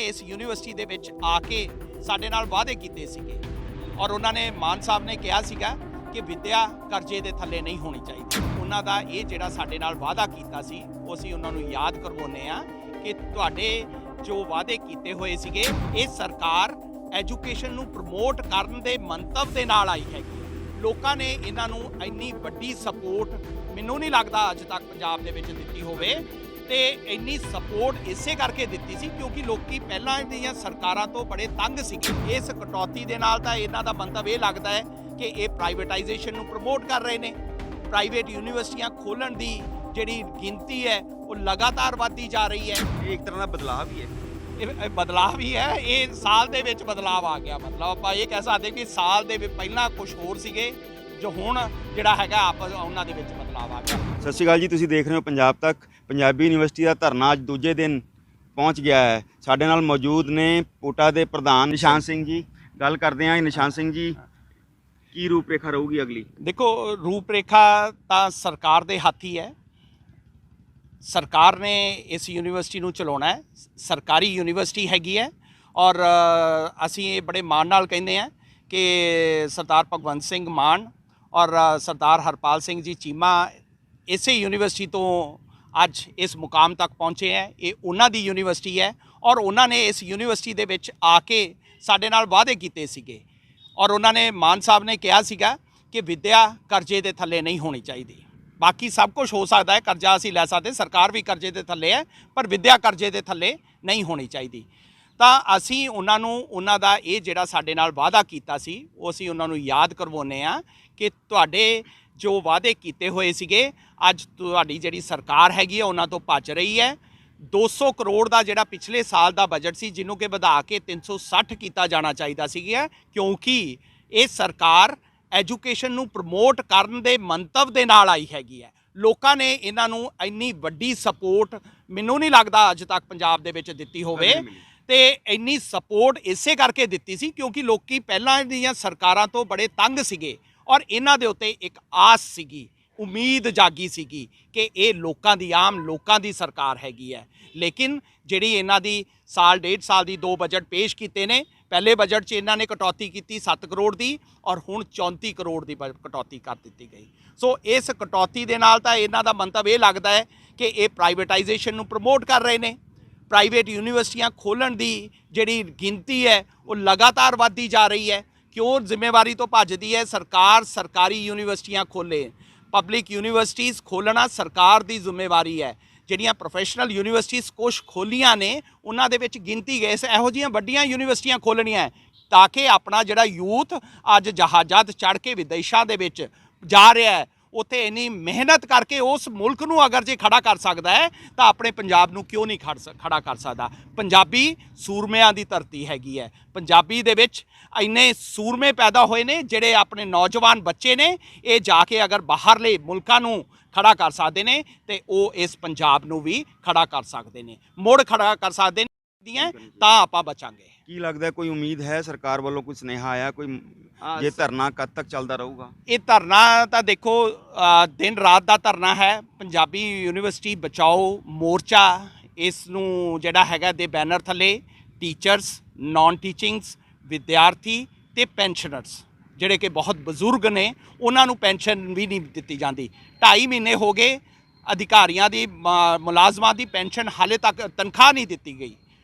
इस यूनिवर्सिटी ਦੇ ਵਿੱਚ ਆ ਕੇ ਸਾਡੇ ਨਾਲ ਵਾਅਦੇ ਕੀਤੇ ਸੀਗੇ ਔਰ ਉਹਨਾਂ ਨੇ ਮਾਨ ਸਾਹਿਬ ਨੇ ਕਿਹਾ ਸੀਗਾ ਕਿ ਵਿਦਿਆ ਕਰਜ਼ੇ ਦੇ ਥੱਲੇ ਨਹੀਂ ਹੋਣੀ ਚਾਹੀਦੀ। ਉਹਨਾਂ ਦਾ ਇਹ ਜਿਹੜਾ ਸਾਡੇ ਨਾਲ ਵਾਅਦਾ ਕੀਤਾ ਸੀ ਉਹ ਅਸੀਂ ਉਹਨਾਂ ਨੂੰ ਯਾਦ ਕਰਵਾਉਂਦੇ ਆ ਕਿ ਤੁਹਾਡੇ ਜੋ ਵਾਅਦੇ ਕੀਤੇ ਹੋਏ ਸੀਗੇ ਇਹ ਸਰਕਾਰ ਐਜੂਕੇਸ਼ਨ ਨੂੰ ਪ੍ਰਮੋਟ ਕਰਨ ਦੇ ਮੰਤਵ ਦੇ ਨਾਲ ਆਈ ਹੈਗੀ। ਲੋਕਾਂ ਨੇ ਇਹਨਾਂ ਨੂੰ ਇੰਨੀ ਵੱਡੀ ਸਪੋਰਟ ਮੈਨੂੰ ਨਹੀਂ ਲੱਗਦਾ ਅੱਜ ਤੱਕ ਪੰਜਾਬ ਦੇ ਵਿੱਚ ਦਿੱਤੀ ਹੋਵੇ ਤੇ ਇੰਨੀ ਸਪੋਰਟ ਇਸੇ ਕਰਕੇ ਦਿੱਤੀ ਸੀ ਕਿਉਂਕਿ ਲੋਕੀ ਪਹਿਲਾਂ ਦੀਆਂ ਸਰਕਾਰਾਂ ਤੋਂ ਬੜੇ ਤੰਗ ਸੀਗੇ। ਇਸ ਕਟੌਤੀ ਦੇ ਨਾਲ ਤਾਂ ਇਹਨਾਂ ਦਾ ਮੰਤਵ ਇਹ ਲੱਗਦਾ ਹੈ ਕਿ ਇਹ ਪ੍ਰਾਈਵੇਟਾਈਜੇਸ਼ਨ ਨੂੰ ਪ੍ਰਮੋਟ ਕਰ ਰਹੇ ਨੇ। ਪ੍ਰਾਈਵੇਟ ਯੂਨੀਵਰਸਿਟੀਆਂ ਖੋਲ੍ਹਣ ਦੀ ਜਿਹੜੀ ਗਿਣਤੀ ਹੈ ਉਹ ਲਗਾਤਾਰ ਵੱਧਦੀ ਜਾ ਰਹੀ ਹੈ। ਇਹ ਇੱਕ ਤਰ੍ਹਾਂ ਦਾ ਬਦਲਾਅ ਵੀ ਹੈ। ਇਹ ਬਦਲਾਅ ਵੀ ਹੈ, ਇਹ ਸਾਲ ਦੇ ਵਿੱਚ ਬਦਲਾਅ ਆ ਗਿਆ। ਮਤਲਬ ਆਪਾਂ ਇਹ ਕਹਿ ਸਕਦੇ ਕਿ ਸਾਲ ਦੇ ਵਿੱਚ ਪਹਿਲਾਂ ਕੁਝ ਹੋਰ ਸੀਗੇ ਜੋ ਹੁਣ ਜਿਹੜਾ ਹੈਗਾ ਆਪਾਂ ਉਹਨਾਂ ਦੇ ਵਿੱਚ ਬਦਲਾਅ ਆ ਗਿਆ। ਸਤਿ ਸ਼੍ਰੀ ਅਕਾਲ ਜੀ, ਤੁਸੀਂ ਦੇਖ ਰਹੇ ਹੋ ਪੰਜਾਬ ਤੱਕ। ਪੰਜਾਬੀ ਯੂਨੀਵਰਸਿਟੀ ਦਾ ਧਰਨਾ ਅੱਜ ਦੂਜੇ ਦਿਨ ਪਹੁੰਚ ਗਿਆ ਹੈ। ਸਾਡੇ ਨਾਲ ਮੌਜੂਦ ਨੇ ਪੋਟਾ ਦੇ ਪ੍ਰਧਾਨ ਨਿਸ਼ਾਨ ਸਿੰਘ ਜੀ। ਗੱਲ ਕਰਦੇ ਹਾਂ ਨਿਸ਼ਾਨ ਸਿੰਘ ਜੀ, ਕੀ ਰੂਪਰੇਖਾ ਰਹੂਗੀ ਅਗਲੀ? ਦੇਖੋ, ਰੂਪਰੇਖਾ ਤਾਂ ਸਰਕਾਰ ਦੇ ਹੱਥ ਹੀ ਹੈ। ਸਰਕਾਰ ਨੇ ਇਸ ਯੂਨੀਵਰਸਿਟੀ ਨੂੰ ਚਲਾਉਣਾ ਹੈ। ਸਰਕਾਰੀ ਯੂਨੀਵਰਸਿਟੀ ਹੈਗੀ ਹੈ ਔਰ ਅਸੀਂ ਇਹ ਬੜੇ ਮਾਣ ਨਾਲ ਕਹਿੰਦੇ ਹਾਂ ਕਿ ਸਰਦਾਰ ਭਗਵੰਤ ਸਿੰਘ ਮਾਨ ਔਰ ਸਰਦਾਰ ਹਰਪਾਲ ਸਿੰਘ ਜੀ ਚੀਮਾ ਇਸੇ ਯੂਨੀਵਰਸਿਟੀ ਤੋਂ ਅੱਜ ਇਸ ਮੁਕਾਮ ਤੱਕ ਪਹੁੰਚੇ ਹੈ। ਇਹ ਉਹਨਾਂ ਦੀ ਯੂਨੀਵਰਸਿਟੀ ਹੈ ਔਰ ਉਹਨਾਂ ਨੇ ਇਸ ਯੂਨੀਵਰਸਿਟੀ ਦੇ ਵਿੱਚ ਆ ਕੇ ਸਾਡੇ ਨਾਲ ਵਾਅਦੇ ਕੀਤੇ ਸੀਗੇ ਔਰ ਉਹਨਾਂ ਨੇ ਮਾਨ ਸਾਹਿਬ ਨੇ ਕਿਹਾ ਸੀਗਾ ਕਿ ਵਿਦਿਆ ਕਰਜ਼ੇ ਦੇ ਥੱਲੇ ਨਹੀਂ ਹੋਣੀ ਚਾਹੀਦੀ। ਬਾਕੀ ਸਭ ਕੁਝ ਹੋ ਸਕਦਾ ਹੈ, ਕਰਜ਼ਾ ਅਸੀਂ ਲੈ ਸਕਦੇ, ਸਰਕਾਰ ਵੀ ਕਰਜ਼ੇ ਦੇ ਥੱਲੇ ਹੈ, ਪਰ ਵਿਦਿਆ ਕਰਜ਼ੇ ਦੇ ਥੱਲੇ ਨਹੀਂ ਹੋਣੀ ਚਾਹੀਦੀ। ਤਾਂ ਅਸੀਂ ਉਹਨਾਂ ਨੂੰ ਉਹਨਾਂ ਦਾ ਇਹ ਜਿਹੜਾ ਸਾਡੇ ਨਾਲ ਵਾਅਦਾ ਕੀਤਾ ਸੀ ਉਹ ਅਸੀਂ ਉਹਨਾਂ ਨੂੰ ਯਾਦ ਕਰਵਾਉਂਦੇ ਆ ਕਿ ਤੁਹਾਡੇ ਜੋ ਵਾਅਦੇ ਕੀਤੇ ਹੋਏ ਸੀਗੇ ਅੱਜ ਤੁਹਾਡੀ ਜਿਹੜੀ ਸਰਕਾਰ ਹੈਗੀ ਹੈ ਉਹਨਾਂ ਤੋਂ ਭੱਜ ਰਹੀ ਹੈ। 200 ਕਰੋੜ ਦਾ ਜਿਹੜਾ ਪਿਛਲੇ ਸਾਲ ਦਾ ਬਜਟ ਸੀ ਜਿਹਨੂੰ ਕਿ ਵਧਾ ਕੇ 360 ਕੀਤਾ ਜਾਣਾ ਚਾਹੀਦਾ ਸੀਗਾ ਕਿਉਂਕਿ ਇਹ ਸਰਕਾਰ ਐਜੂਕੇਸ਼ਨ ਨੂੰ ਪ੍ਰਮੋਟ ਕਰਨ ਦੇ ਮੰਤਵ ਦੇ ਨਾਲ ਆਈ ਹੈਗੀ ਹੈ। ਲੋਕਾਂ ਨੇ ਇਹਨਾਂ ਨੂੰ ਇੰਨੀ ਵੱਡੀ ਸਪੋਰਟ ਮੈਨੂੰ ਨਹੀਂ ਲੱਗਦਾ ਅੱਜ ਤੱਕ ਪੰਜਾਬ ਦੇ ਵਿੱਚ ਦਿੱਤੀ ਹੋਵੇ ਤੇ ਇੰਨੀ ਸਪੋਰਟ ਇਸੇ ਕਰਕੇ ਦਿੱਤੀ ਸੀ ਕਿਉਂਕਿ ਲੋਕੀ ਪਹਿਲਾਂ ਦੀਆਂ ਸਰਕਾਰਾਂ ਤੋਂ ਬੜੇ ਤੰਗ ਸੀਗੇ ਔਰ ਇਹਨਾਂ ਦੇ ਉੱਤੇ ਇੱਕ ਆਸ ਸੀਗੀ, ਉਮੀਦ ਜਾਗੀ ਸੀਗੀ ਕਿ ਇਹ ਲੋਕਾਂ ਦੀ ਆਮ ਲੋਕਾਂ ਦੀ ਸਰਕਾਰ ਹੈਗੀ ਹੈ। ਲੇਕਿਨ ਜਿਹੜੀ ਇਹਨਾਂ ਦੀ ਸਾਲ ਡੇਢ ਸਾਲ ਦੀ 2 ਬਜਟ ਪੇਸ਼ ਕੀਤੇ ਨੇ, ਪਹਿਲੇ ਬਜਟ 'ਚ ਇਹਨਾਂ ਨੇ ਕਟੌਤੀ ਕੀਤੀ 7 ਕਰੋੜ ਦੀ ਔਰ ਹੁਣ 34 ਕਰੋੜ ਦੀ ਕਟੌਤੀ ਕਰ ਦਿੱਤੀ ਗਈ। ਸੋ ਇਸ ਕਟੌਤੀ ਦੇ ਨਾਲ ਤਾਂ ਇਹਨਾਂ ਦਾ ਮੰਤਵ ਇਹ ਲੱਗਦਾ ਹੈ ਕਿ ਇਹ ਪ੍ਰਾਈਵੇਟਾਈਜੇਸ਼ਨ ਨੂੰ ਪ੍ਰਮੋਟ ਕਰ ਰਹੇ ਨੇ। ਪ੍ਰਾਈਵੇਟ ਯੂਨੀਵਰਸਿਟੀਆਂ ਖੋਲ੍ਹਣ ਦੀ ਜਿਹੜੀ ਗਿਣਤੀ ਹੈ ਉਹ ਲਗਾਤਾਰ ਵੱਧਦੀ ਜਾ ਰਹੀ ਹੈ। ਕਿਉਂ ਜ਼ਿੰਮੇਵਾਰੀ ਤੋਂ ਭੱਜਦੀ ਹੈ? ਸਰਕਾਰ ਸਰਕਾਰੀ ਯੂਨੀਵਰਸਿਟੀਆਂ ਖੋਲ੍ਹੇ, ਪਬਲਿਕ ਯੂਨੀਵਰਸਿਟੀਜ਼ ਖੋਲ੍ਹਣਾ ਸਰਕਾਰ ਦੀ ਜ਼ਿੰਮੇਵਾਰੀ ਹੈ। ਜਿਹੜੀਆਂ ਪ੍ਰੋਫੈਸ਼ਨਲ ਯੂਨੀਵਰਸਿਟੀਜ਼ ਕੁਛ ਖੋਲ੍ਹੀਆਂ ਨੇ ਉਹਨਾਂ ਦੇ ਵਿੱਚ ਗਿਣਤੀ ਗਏ ਇਹੋ ਜਿਹੀਆਂ ਵੱਡੀਆਂ ਯੂਨੀਵਰਸਿਟੀਆਂ ਖੋਲ੍ਹਣੀਆਂ ਤਾਂ ਕਿ ਆਪਣਾ ਜਿਹੜਾ ਯੂਥ ਅੱਜ ਜਹਾਜ਼ਾਂ 'ਤੇ ਚੜ੍ਹ ਕੇ ਵਿਦੇਸ਼ਾਂ ਦੇ ਵਿੱਚ ਜਾ ਰਿਹਾ ਹੈ ਉੱਥੇ ਇੰਨੀ ਮਿਹਨਤ ਕਰਕੇ ਉਸ ਮੁਲਕ ਨੂੰ ਅਗਰ ਜੇ ਖੜਾ ਕਰ ਸਕਦਾ ਹੈ ਤਾਂ ਆਪਣੇ ਪੰਜਾਬ ਨੂੰ ਕਿਉਂ ਨਹੀਂ ਖੜਾ ਕਰ ਸਕਦਾ। ਪੰਜਾਬੀ ਸੂਰਮਿਆਂ ਦੀ ਧਰਤੀ ਹੈਗੀ ਹੈ। ਪੰਜਾਬੀ ਦੇ ਵਿੱਚ ਇੰਨੇ ਸੂਰਮੇ ਪੈਦਾ ਹੋਏ ਨੇ ਜਿਹੜੇ ਆਪਣੇ ਨੌਜਵਾਨ ਬੱਚੇ ਨੇ ਇਹ ਜਾ ਕੇ ਅਗਰ ਬਾਹਰਲੇ ਮੁਲਕਾਂ ਨੂੰ ਖੜਾ ਕਰ ਸਕਦੇ ਨੇ ਤੇ ਉਹ ਇਸ ਪੰਜਾਬ ਨੂੰ ਵੀ ਖੜਾ ਕਰ ਸਕਦੇ ਨੇ, ਮੁੜ ਖੜਾ ਕਰ ਸਕਦੇ ਨੇ ਤਾਂ ਆਪਾਂ ਬਚਾਂਗੇ। ਕੀ ਲੱਗਦਾ ਕੋਈ ਉਮੀਦ ਹੈ ਸਰਕਾਰ ਵੱਲੋਂ ਕੋਈ ਸੁਨੇਹਾ ਆਇਆ ਕੋਈ ਜੇ ਧਰਨਾ ਕਦ ਤੱਕ ਚੱਲਦਾ ਰਹੂਗਾ? ਇਹ ਧਰਨਾ ਤਾਂ ਦੇਖੋ ਦਿਨ ਰਾਤ ਦਾ ਧਰਨਾ ਹੈ। ਪੰਜਾਬੀ ਯੂਨੀਵਰਸਿਟੀ ਬਚਾਓ ਮੋਰਚਾ ਇਸ ਨੂੰ ਜਿਹੜਾ ਹੈਗਾ ਦੇ ਬੈਨਰ ਥੱਲੇ ਟੀਚਰਸ, ਨਾਨ ਟੀਚਿੰਗਸ, ਵਿਦਿਆਰਥੀ ਤੇ ਪੈਨਸ਼ਨਰਸ ਜਿਹੜੇ ਕਿ ਬਹੁਤ ਬਜ਼ੁਰਗ ਨੇ ਉਹਨਾਂ ਨੂੰ ਪੈਨਸ਼ਨ ਵੀ ਨਹੀਂ ਦਿੱਤੀ ਜਾਂਦੀ। 2.5 ਮਹੀਨੇ ਹੋ ਗਏ ਅਧਿਕਾਰੀਆਂ ਦੀ ਮੁਲਾਜ਼ਮਾਂ ਦੀ ਪੈਨਸ਼ਨ ਹਾਲੇ ਤੱਕ ਤਨਖਾਹ ਨਹੀਂ ਦਿੱਤੀ ਗਈ।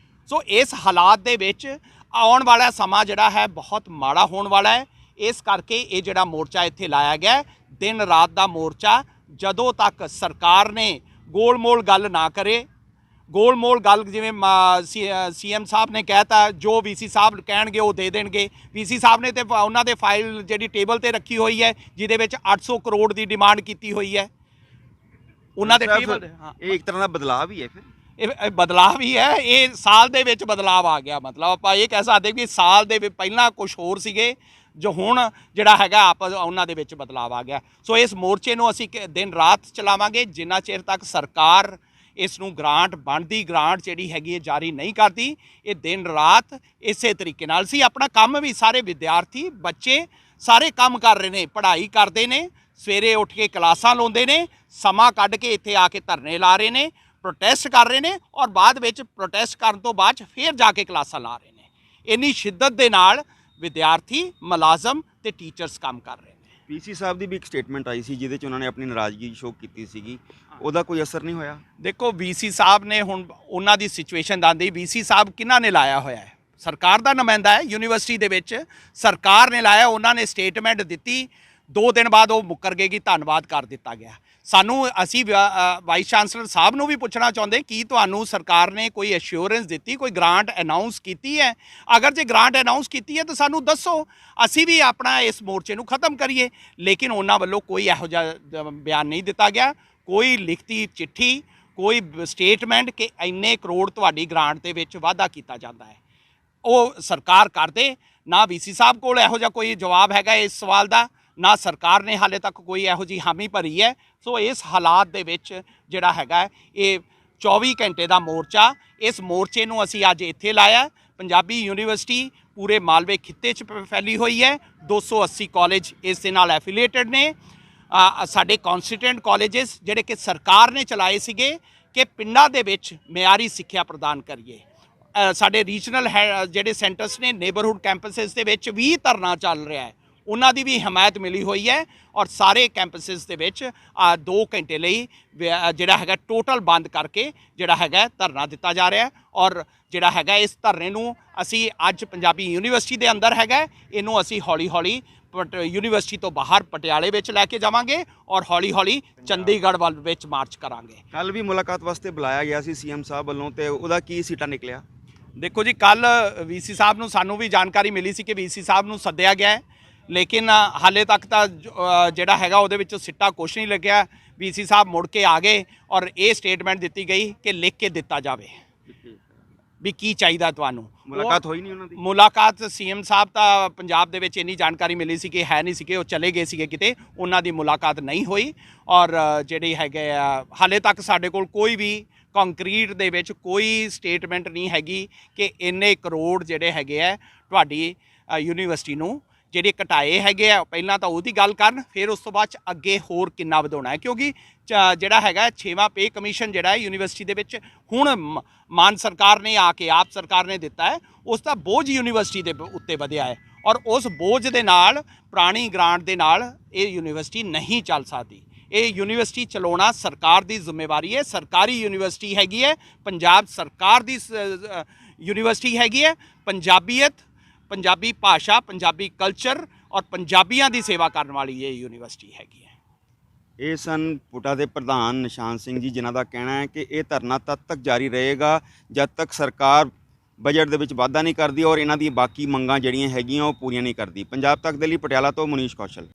ਸੋ ਇਸ ਹਾਲਾਤ ਦੇ ਵਿੱਚ ਆਉਣ ਵਾਲਾ ਸਮਾਂ ਜਿਹੜਾ ਹੈ ਬਹੁਤ ਮਾੜਾ ਹੋਣ ਵਾਲਾ ਹੈ। ਇਸ ਕਰਕੇ ਇਹ ਜਿਹੜਾ ਮੋਰਚਾ ਇੱਥੇ ਲਾਇਆ ਗਿਆ ਦਿਨ ਰਾਤ ਦਾ ਮੋਰਚਾ, ਜਦੋਂ ਤੱਕ ਸਰਕਾਰ ਨੇ ਗੋਲ-ਮੋਲ ਗੱਲ ਨਾ ਕਰੇ। ਗੋਲ-ਮੋਲ ਗੱਲ ਜਿਵੇਂ CM ਸਾਹਿਬ ਨੇ ਕਹਿਤਾ ਜੋ VC ਸਾਹਿਬ ਕਹਿਣਗੇ ਉਹ ਦੇ ਦੇਣਗੇ। VC ਸਾਹਿਬ ਨੇ ਤੇ ਉਹਨਾਂ ਦੇ ਫਾਈਲ ਜਿਹੜੀ ਟੇਬਲ ਤੇ ਰੱਖੀ ਹੋਈ ਹੈ ਜਿਹਦੇ ਵਿੱਚ 800 ਕਰੋੜ ਦੀ ਡਿਮਾਂਡ ਕੀਤੀ ਹੋਈ ਹੈ ਉਹਨਾਂ ਦੇ ਟੇਬਲ। ਇਹ ਇੱਕ ਤਰ੍ਹਾਂ ਦਾ ਬਦਲਾਅ ਵੀ ਹੈ। ਫਿਰ ਇਹ ਬਦਲਾਅ ਵੀ ਹੈ, ਇਹ ਸਾਲ ਦੇ ਵਿੱਚ ਬਦਲਾਅ ਆ ਗਿਆ। ਮਤਲਬ ਆਪਾਂ ਇਹ ਕਹਿ ਸਕਦੇ ਕਿ ਸਾਲ ਦੇ ਵਿੱਚ ਪਹਿਲਾਂ ਕੁਝ ਹੋਰ ਸੀਗੇ ਜੋ ਹੁਣ ਜਿਹੜਾ ਹੈਗਾ ਆਪਾਂ ਉਹਨਾਂ ਦੇ ਵਿੱਚ ਬਦਲਾਅ ਆ ਗਿਆ। ਸੋ ਇਸ ਮੋਰਚੇ ਨੂੰ ਅਸੀਂ ਦਿਨ ਰਾਤ ਚਲਾਵਾਂਗੇ ਜਿੰਨਾ ਚਿਰ ਤੱਕ ਸਰਕਾਰ ਇਸ ਨੂੰ ਗ੍ਰਾਂਟ ਬਣਦੀ ਗ੍ਰਾਂਟ ਜਿਹੜੀ ਹੈਗੀ ਹੈ ਜਾਰੀ ਨਹੀਂ ਕਰਦੀ। ਇਹ ਦਿਨ ਰਾਤ ਇਸੇ ਤਰੀਕੇ ਨਾਲ ਸੀ ਆਪਣਾ ਕੰਮ ਵੀ ਸਾਰੇ ਵਿਦਿਆਰਥੀ ਬੱਚੇ ਸਾਰੇ ਕੰਮ ਕਰ ਰਹੇ ਨੇ, ਪੜ੍ਹਾਈ ਕਰਦੇ ਨੇ, ਸਵੇਰੇ ਉੱਠ ਕੇ ਕਲਾਸਾਂ ਲਾਉਂਦੇ ਨੇ, ਸਮਾਂ ਕੱਢ ਕੇ ਇੱਥੇ ਆ ਕੇ ਧਰਨੇ ਲਾ ਰਹੇ ਨੇ। ਪ੍ਰੋਟੈਸਟ ਕਰ ਰਹੇ ਨੇ ਔਰ ਬਾਅਦ ਵਿੱਚ ਪ੍ਰੋਟੈਸਟ ਕਰਨ ਤੋਂ ਬਾਅਦ 'ਚ ਫਿਰ ਜਾ ਕੇ ਕਲਾਸਾਂ ਲਾ ਰਹੇ ਨੇ। ਇੰਨੀ ਸ਼ਿੱਦਤ ਦੇ ਨਾਲ ਵਿਦਿਆਰਥੀ, ਮੁਲਾਜ਼ਮ ਤੇ ਟੀਚਰਸ ਕੰਮ ਕਰ ਰਹੇ ਨੇ। ਪੀਸੀ ਸਾਹਿਬ ਦੀ ਵੀ ਇੱਕ ਸਟੇਟਮੈਂਟ ਆਈ ਸੀ ਜਿਹਦੇ 'ਚ ਉਹਨਾਂ ਨੇ ਆਪਣੀ ਨਾਰਾਜ਼ਗੀ ਸ਼ੋਅ ਕੀਤੀ ਸੀਗੀ, ਉਹਦਾ ਕੋਈ ਅਸਰ ਨਹੀਂ ਹੋਇਆ? ਦੇਖੋ ਵੀਸੀ ਸਾਹਿਬ ਨੇ ਹੁਣ ਉਹਨਾਂ ਦੀ ਸਿਚੁਏਸ਼ਨ ਦੱਸਦੀ, ਵੀਸੀ ਸਾਹਿਬ ਕਿਹਨਾਂ ਨੇ ਲਾਇਆ ਹੋਇਆ ਹੈ? ਸਰਕਾਰ ਦਾ ਨੁਮਾਇੰਦਾ ਹੈ ਯੂਨੀਵਰਸਿਟੀ ਦੇ ਵਿੱਚ, ਸਰਕਾਰ ਨੇ ਲਾਇਆ। ਉਹਨਾਂ ਨੇ ਸਟੇਟਮੈਂਟ ਦਿੱਤੀ, 2 ਦਿਨ ਬਾਅਦ ਉਹ ਮੁੱਕਰ ਗਏ ਕਿ ਧੰਨਵਾਦ ਕਰ ਦਿੱਤਾ ਗਿਆ। ਸਾਨੂੰ ਅਸੀਂ ਵਾਈਸ ਚਾਂਸਲਰ ਸਾਹਿਬ ਨੂੰ ਵੀ ਪੁੱਛਣਾ ਚਾਹੁੰਦੇ ਕਿ ਤੁਹਾਨੂੰ ਸਰਕਾਰ ਨੇ ਕੋਈ ਅਸ਼ੋਰੈਂਸ ਦਿੱਤੀ, ਕੋਈ ਗ੍ਰਾਂਟ ਅਨਾਉਂਸ ਕੀਤੀ ਹੈ? ਅਗਰ ਜੇ ਗ੍ਰਾਂਟ ਅਨਾਉਂਸ ਕੀਤੀ ਹੈ ਤਾਂ ਸਾਨੂੰ ਦੱਸੋ, ਅਸੀਂ ਵੀ ਆਪਣਾ ਇਸ ਮੋਰਚੇ ਨੂੰ ਖਤਮ ਕਰੀਏ। ਲੇਕਿਨ ਉਹਨਾਂ ਵੱਲੋਂ ਕੋਈ ਇਹੋ ਜਿਹਾ ਬਿਆਨ ਨਹੀਂ ਦਿੱਤਾ ਗਿਆ, ਕੋਈ ਲਿਖਤੀ ਚਿੱਠੀ, ਕੋਈ ਸਟੇਟਮੈਂਟ ਕਿ ਇੰਨੇ ਕਰੋੜ ਤੁਹਾਡੀ ਗ੍ਰਾਂਟ ਦੇ ਵਿੱਚ ਵਾਧਾ ਕੀਤਾ ਜਾਂਦਾ ਹੈ। ਉਹ ਸਰਕਾਰ ਕਰਦੇ ਨਾ। ਵੀਸੀ ਸਾਹਿਬ ਕੋਲ ਇਹੋ ਜਿਹਾ ਕੋਈ ਜਵਾਬ ਹੈਗਾ ਇਸ ਸਵਾਲ ਦਾ, ਨਾ ਸਰਕਾਰ ਨੇ ਹਾਲੇ ਤੱਕ ਕੋਈ ਇਹੋ ਜਿਹੀ ਹਾਮੀ ਭਰੀ ਹੈ। ਸੋ ਇਸ ਹਾਲਾਤ ਦੇ ਵਿੱਚ ਜਿਹੜਾ ਹੈਗਾ ਇਹ 24 ਘੰਟੇ ਦਾ ਮੋਰਚਾ, ਇਸ ਮੋਰਚੇ ਨੂੰ ਅਸੀਂ ਅੱਜ ਇੱਥੇ ਲਾਇਆ। ਪੰਜਾਬੀ ਯੂਨੀਵਰਸਿਟੀ ਪੂਰੇ ਮਾਲਵੇ ਖਿੱਤੇ 'ਚ ਫੈਲੀ ਹੋਈ ਹੈ। 280 ਕਾਲਜ ਇਸ ਦੇ ਨਾਲ ਐਫੀਲੀਏਟਡ ਨੇ। ਸਾਡੇ ਕੌਂਸਟੀਟਿਊਐਂਟ ਕਾਲਜਸ ਜਿਹੜੇ ਕਿ ਸਰਕਾਰ ਨੇ ਚਲਾਏ ਸੀਗੇ ਕਿ ਪਿੰਡਾਂ ਦੇ ਵਿੱਚ ਮਿਆਰੀ ਸਿੱਖਿਆ ਪ੍ਰਦਾਨ ਕਰੀਏ। ਸਾਡੇ ਰੀਜਨਲ ਜਿਹੜੇ ਸੈਂਟਰਸ ਨੇ, ਨੇਬਰਹੁੱਡ ਕੈਂਪਸਿਸ ਦੇ ਵਿੱਚ ਵੀ ਧਰਨਾ ਚੱਲ ਰਿਹਾ ਹੈ, ਉਹਨਾਂ ਦੀ ਵੀ ਹਮਾਇਤ ਮਿਲੀ ਹੋਈ ਹੈ। ਔਰ ਸਾਰੇ ਕੈਂਪਸਿਸ ਦੇ ਵਿੱਚ 2 ਘੰਟੇ ਲਈ ਜਿਹੜਾ ਹੈਗਾ ਟੋਟਲ ਬੰਦ ਕਰਕੇ ਜਿਹੜਾ ਹੈਗਾ ਧਰਨਾ ਦਿੱਤਾ ਜਾ ਰਿਹਾ ਹੈ। ਔਰ ਜਿਹੜਾ ਹੈਗਾ ਇਸ ਧਰਨੇ ਨੂੰ ਅਸੀਂ ਅੱਜ ਪੰਜਾਬੀ ਯੂਨੀਵਰਸਿਟੀ ਦੇ ਅੰਦਰ ਹੈਗਾ, ਇਹਨੂੰ ਅਸੀਂ ਹੌਲੀ ਹੌਲੀ ਯੂਨੀਵਰਸਿਟੀ ਤੋਂ ਬਾਹਰ ਪਟਿਆਲੇ ਵਿੱਚ ਲੈ ਕੇ ਜਾਵਾਂਗੇ ਔਰ ਹੌਲੀ ਹੌਲੀ ਚੰਡੀਗੜ੍ਹ ਵੱਲ ਵਿੱਚ ਮਾਰਚ ਕਰਾਂਗੇ। ਕੱਲ ਵੀ ਮੁਲਾਕਾਤ ਵਾਸਤੇ ਬੁਲਾਇਆ ਗਿਆ ਸੀ ਸੀਐਮ ਸਾਹਿਬ ਵੱਲੋਂ, ਤੇ ਉਹਦਾ ਕੀ ਸੀਟਾ ਨਿਕਲਿਆ? ਦੇਖੋ ਜੀ, ਕੱਲ ਵੀਸੀ ਸਾਹਿਬ ਨੂੰ ਸਾਨੂੰ ਵੀ ਜਾਣਕਾਰੀ ਮਿਲੀ ਸੀ ਕਿ ਵੀਸੀ ਸਾਹਿਬ ਨੂੰ ਸੱਦਿਆ ਗਿਆ ਹੈ, ਲੇਕਿਨ ਹਾਲੇ ਤੱਕ ਤਾਂ ਜਿਹੜਾ ਹੈਗਾ ਉਹਦੇ ਵਿੱਚੋਂ ਸਿੱਟਾ ਕੁਛ ਨਹੀਂ ਲੱਗਿਆ। ਵੀਸੀ ਸਾਹਿਬ ਮੁੜ ਕੇ ਆ ਗਏ ਔਰ ਇਹ ਸਟੇਟਮੈਂਟ ਦਿੱਤੀ ਗਈ ਕਿ ਲਿਖ ਕੇ ਦਿੱਤਾ ਜਾਵੇ ਵੀ ਕੀ ਚਾਹੀਦਾ ਤੁਹਾਨੂੰ। ਮੁਲਾਕਾਤ ਹੋਈ ਨਹੀਂ ਉਹਨਾਂ ਦੀ? ਮੁਲਾਕਾਤ ਸੀਐਮ ਸਾਹਿਬ ਤਾਂ ਪੰਜਾਬ ਦੇ ਵਿੱਚ ਇੰਨੀ ਜਾਣਕਾਰੀ ਮਿਲੀ ਸੀ ਕਿ ਹੈ ਨਹੀਂ ਸੀਗੇ, ਉਹ ਚਲੇ ਗਏ ਸੀਗੇ ਕਿਤੇ, ਉਹਨਾਂ ਦੀ ਮੁਲਾਕਾਤ ਨਹੀਂ ਹੋਈ। ਔਰ ਜਿਹੜੀ ਹੈਗੇ ਹਾਲੇ ਤੱਕ ਸਾਡੇ ਕੋਲ ਕੋਈ ਵੀ ਕੰਕਰੀਟ ਦੇ ਵਿੱਚ ਕੋਈ ਸਟੇਟਮੈਂਟ ਨਹੀਂ ਹੈਗੀ ਕਿ ਇੰਨੇ ਕਰੋੜ ਜਿਹੜੇ ਹੈਗੇ ਆ ਤੁਹਾਡੀ ਯੂਨੀਵਰਸਿਟੀ ਨੂੰ ਜਿਹੜੇ ਘਟਾਏ ਹੈਗੇ ਆ। ਪਹਿਲਾਂ ਤਾਂ ਉਹਦੀ ਗੱਲ ਕਰਨ, ਫਿਰ ਉਸ ਤੋਂ ਬਾਅਦ 'ਚ ਅੱਗੇ ਹੋਰ ਕਿੰਨਾ ਵਧਾਉਣਾ ਹੈ, ਕਿਉਂਕਿ ਜਿਹੜਾ ਹੈਗਾ 6ਵਾਂ ਪੇ ਕਮਿਸ਼ਨ ਜਿਹੜਾ ਹੈ ਯੂਨੀਵਰਸਿਟੀ ਦੇ ਵਿੱਚ ਹੁਣ ਮਾਨ ਸਰਕਾਰ ਨੇ ਆ ਕੇ, ਆਪ ਸਰਕਾਰ ਨੇ ਦਿੱਤਾ ਹੈ, ਉਸ ਦਾ ਬੋਝ ਯੂਨੀਵਰਸਿਟੀ ਦੇ ਉੱਤੇ ਵਧਿਆ ਹੈ। ਔਰ ਉਸ ਬੋਝ ਦੇ ਨਾਲ, ਪੁਰਾਣੀ ਗ੍ਰਾਂਟ ਦੇ ਨਾਲ ਇਹ ਯੂਨੀਵਰਸਿਟੀ ਨਹੀਂ ਚੱਲ ਸਕਦੀ। ਇਹ ਯੂਨੀਵਰਸਿਟੀ ਚਲਾਉਣਾ ਸਰਕਾਰ ਦੀ ਜ਼ਿੰਮੇਵਾਰੀ ਹੈ। ਸਰਕਾਰੀ ਯੂਨੀਵਰਸਿਟੀ ਹੈਗੀ ਹੈ, ਪੰਜਾਬ ਸਰਕਾਰ ਦੀ ਯੂਨੀਵਰਸਿਟੀ ਹੈਗੀ ਹੈ। ਪੰਜਾਬੀਅਤ, ਪੰਜਾਬੀ ਭਾਸ਼ਾ, ਪੰਜਾਬੀ ਕਲਚਰ ਔਰ ਪੰਜਾਬੀਆਂ ਦੀ ਸੇਵਾ ਕਰਨ ਵਾਲੀ ਇਹ ਯੂਨੀਵਰਸਿਟੀ ਹੈਗੀ ਹੈ। ਇਹ ਸਨ ਪੁਟਾ ਦੇ ਪ੍ਰਧਾਨ ਨਿਸ਼ਾਨ ਸਿੰਘ ਜੀ, ਜਿਨ੍ਹਾਂ ਦਾ ਕਹਿਣਾ ਹੈ ਕਿ ਇਹ ਧਰਨਾ ਤਦ ਤੱਕ ਜਾਰੀ ਰਹੇਗਾ ਜਦ ਤੱਕ ਸਰਕਾਰ ਬਜਟ ਦੇ ਵਿੱਚ ਵਾਧਾ ਨਹੀਂ ਕਰਦੀ ਔਰ ਇਹਨਾਂ ਦੀ ਬਾਕੀ ਮੰਗਾਂ ਜਿਹੜੀਆਂ ਹੈਗੀਆਂ ਉਹ ਪੂਰੀਆਂ ਨਹੀਂ ਕਰਦੀ। ਪੰਜਾਬ ਤੱਕ ਦੇ ਲਈ ਪਟਿਆਲਾ ਤੋਂ ਮਨੀਸ਼ ਕੌਸ਼ਲ।